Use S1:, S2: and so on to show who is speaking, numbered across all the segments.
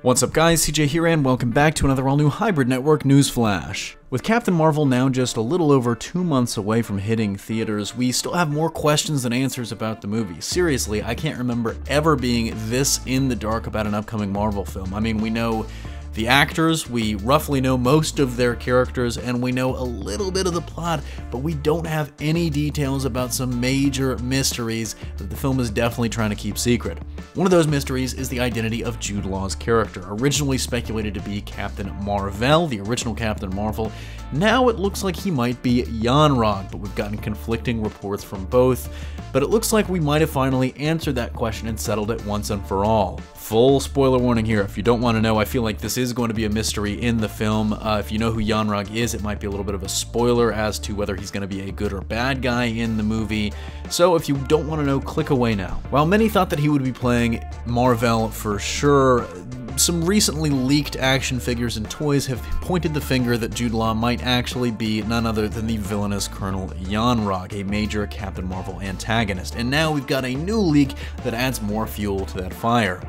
S1: What's up guys, CJ here and welcome back to another all-new Hybrid Network News Flash. With Captain Marvel now just a little over 2 months away from hitting theaters, we still have more questions than answers about the movie. Seriously, I can't remember ever being this in the dark about an upcoming Marvel film. I mean, we know the actors, we roughly know most of their characters, and we know a little bit of the plot, but we don't have any details about some major mysteries that the film is definitely trying to keep secret. One of those mysteries is the identity of Jude Law's character, originally speculated to be Captain Mar-vell, the original Captain Marvel. Now it looks like he might be Yon-Rogg, but we've gotten conflicting reports from both. But it looks like we might have finally answered that question and settled it once and for all. Full spoiler warning here, if you don't want to know, I feel like this is going to be a mystery in the film. If you know who Yon-Rogg is, it might be a little bit of a spoiler as to whether he's going to be a good or bad guy in the movie. So if you don't want to know, click away now. While many thought that he would be playing Mar-vell for sure, some recently leaked action figures and toys have pointed the finger that Jude Law might actually be none other than the villainous Colonel Yon-Rogg, a major Captain Marvel antagonist. And now we've got a new leak that adds more fuel to that fire.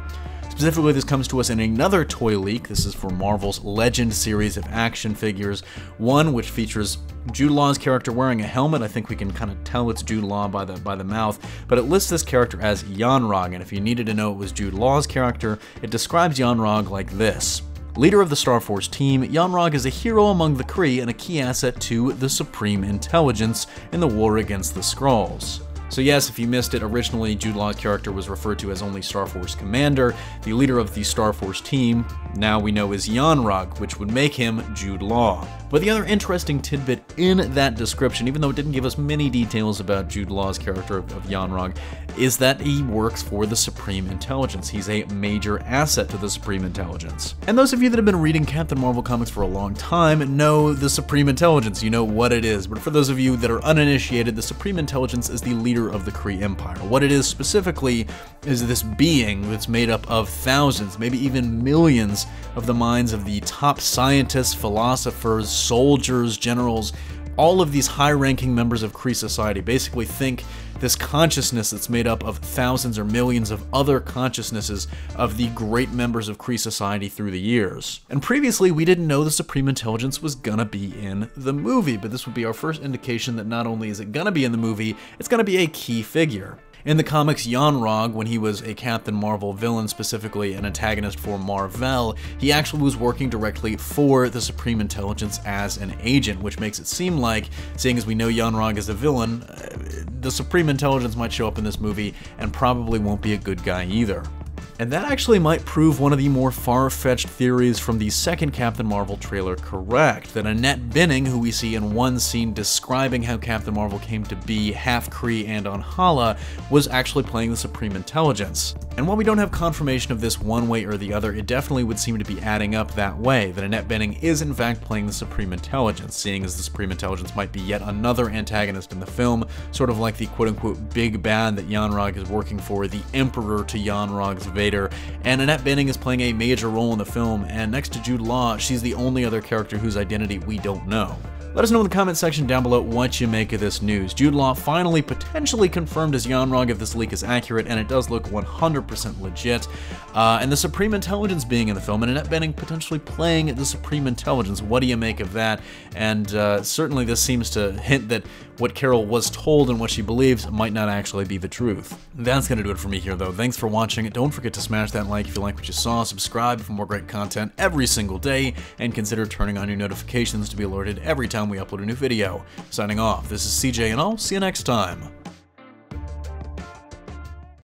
S1: Specifically, this comes to us in another toy leak. This is for Marvel's Legend series of action figures. One which features Jude Law's character wearing a helmet. I think we can kind of tell it's Jude Law by the mouth, but it lists this character as Yon-Rogg, and if you needed to know it was Jude Law's character, it describes Yon-Rogg like this. Leader of the Star Force team, Yon-Rogg is a hero among the Kree and a key asset to the Supreme Intelligence in the war against the Skrulls. So yes, if you missed it, originally Jude Law's character was referred to as only Star Force Commander. The leader of the Star Force team, now we know is Yon-Rogg, which would make him Jude Law. But the other interesting tidbit in that description, even though it didn't give us many details about Jude Law's character of Yon-Rogg, is that he works for the Supreme Intelligence. He's a major asset to the Supreme Intelligence. And those of you that have been reading Captain Marvel comics for a long time know the Supreme Intelligence. You know what it is. But for those of you that are uninitiated, the Supreme Intelligence is the leader of the Kree Empire. What it is specifically is this being that's made up of thousands, maybe even millions of the minds of the top scientists, philosophers, soldiers, generals, all of these high-ranking members of Kree society. Basically think this consciousness that's made up of thousands or millions of other consciousnesses of the great members of Kree society through the years. And previously, we didn't know the Supreme Intelligence was gonna be in the movie, but this would be our first indication that not only is it gonna be in the movie, it's gonna be a key figure. In the comics, Yon-Rogg, when he was a Captain Marvel villain, specifically an antagonist for Mar-vell, he actually was working directly for the Supreme Intelligence as an agent, which makes it seem like, seeing as we know Yon-Rogg is a villain, the Supreme Intelligence might show up in this movie and probably won't be a good guy either. And that actually might prove one of the more far-fetched theories from the second Captain Marvel trailer correct, that Annette Bening, who we see in one scene describing how Captain Marvel came to be half Kree and on Hala, was actually playing the Supreme Intelligence. And while we don't have confirmation of this one way or the other, it definitely would seem to be adding up that way, that Annette Bening is in fact playing the Supreme Intelligence, seeing as the Supreme Intelligence might be yet another antagonist in the film, sort of like the quote-unquote big bad that Yon-Rogg is working for, the Emperor to Yon-Rogg's Vader. And Annette Bening is playing a major role in the film, and next to Jude Law, she's the only other character whose identity we don't know. Let us know in the comment section down below what you make of this news. Jude Law finally potentially confirmed as Yon-Rogg if this leak is accurate, and it does look 100% legit. And the Supreme Intelligence being in the film, and Annette Bening potentially playing the Supreme Intelligence. What do you make of that? And certainly this seems to hint that what Carol was told and what she believes might not actually be the truth. That's going to do it for me here, though. Thanks for watching. Don't forget to smash that like if you like what you saw, subscribe for more great content every single day, and consider turning on your notifications to be alerted every time we upload a new video. Signing off, this is CJ, and I'll see you next time.